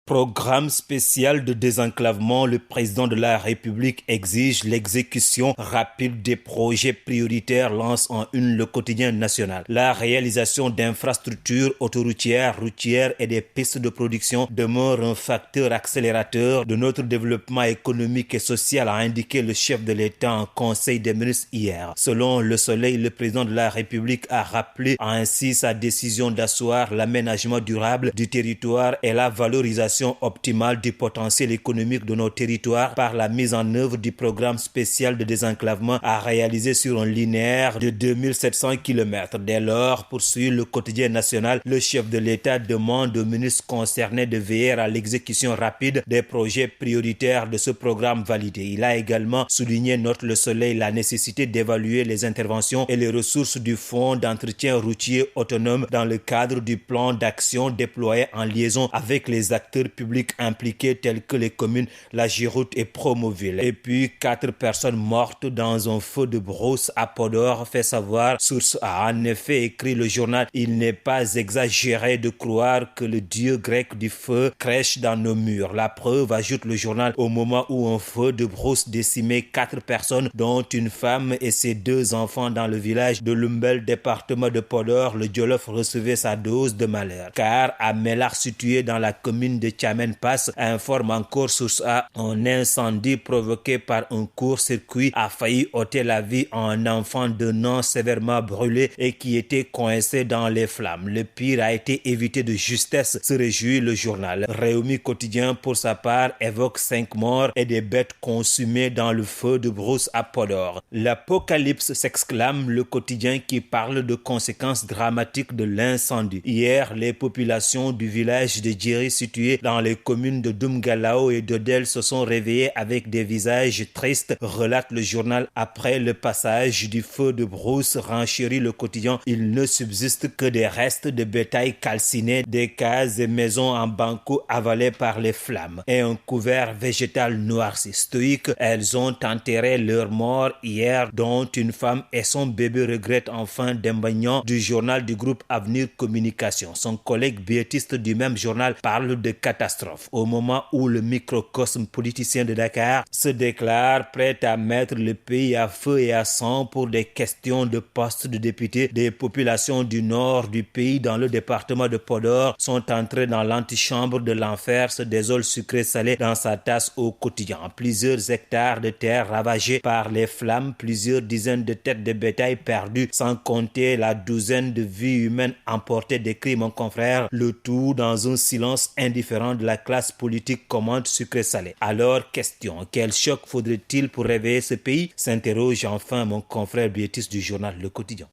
Programme spécial de désenclavement, le président de la République exige l'exécution rapide des projets prioritaires, lance en une le quotidien national. La réalisation d'infrastructures autoroutières, routières et des pistes de production demeure un facteur accélérateur de notre développement économique et social, a indiqué le chef de l'État en Conseil des ministres hier. Selon Le Soleil, le président de la République a rappelé ainsi sa décision d'asseoir l'aménagement durable du territoire et la valorisation optimale du potentiel économique de nos territoires par la mise en œuvre du programme spécial de désenclavement à réaliser sur un linéaire de 2700 km. Dès lors, poursuit le quotidien national, le chef de l'État demande aux ministres concernés de veiller à l'exécution rapide des projets prioritaires de ce programme validé. Il a également souligné, note Le Soleil, la nécessité d'évaluer les interventions et les ressources du fonds d'entretien routier autonome dans le cadre du plan d'action déployé en liaison avec les acteurs publics impliqués tels que les communes La Giroute et Promoville. Et puis 4 personnes mortes dans un feu de brousse à Podor, fait savoir Source A. En effet, écrit le journal, il n'est pas exagéré de croire que le dieu grec du feu crèche dans nos murs. La preuve, ajoute le journal, au moment où un feu de brousse décimait 4 personnes, dont une femme et ses 2 enfants dans le village de Lumbel, département de Podor, le Djolof recevait sa dose de malheur. Car à Mélar, situé dans la commune de Tchamen Pass, informe encore Source A, un incendie provoqué par un court-circuit a failli ôter la vie à un enfant d'1 an sévèrement brûlé et qui était coincé dans les flammes. Le pire a été évité de justesse, se réjouit le journal. Réumi Quotidien, pour sa part, évoque 5 morts et des bêtes consumées dans le feu de brousse à Podor. L'apocalypse, s'exclame le quotidien qui parle de conséquences dramatiques de l'incendie. Hier, les populations du village de Djiri, situé dans les communes de Doumgalao et d'Odel, se sont réveillés avec des visages tristes, relate le journal. Après le passage du feu de brousse, renchérit le quotidien, il ne subsiste que des restes de bétail calciné, des cases et maisons en banco avalées par les flammes et un couvert végétal noirci. Stoïques, elles ont enterré leurs morts hier, dont une femme et son bébé, regrette enfin Dembagnan du journal du groupe Avenir Communication. Son collègue biétiste du même journal parle de catastrophe au moment où le microcosme politicien de Dakar se déclare prêt à mettre le pays à feu et à sang pour des questions de poste de député. Des populations du nord du pays, dans le département de Podor, sont entrées dans l'antichambre de l'enfer, se désolent sucré-salé dans sa tasse au quotidien. Plusieurs hectares de terre ravagés par les flammes, plusieurs dizaines de têtes de bétail perdues, sans compter la douzaine de vies humaines emportées, décrit mon confrère, le tout dans un silence indifférent de la classe politique, commente sucré-salé. Alors, question, quel choc faudrait-il pour réveiller ce pays? S'interroge enfin mon confrère biétiste du journal Le Quotidien.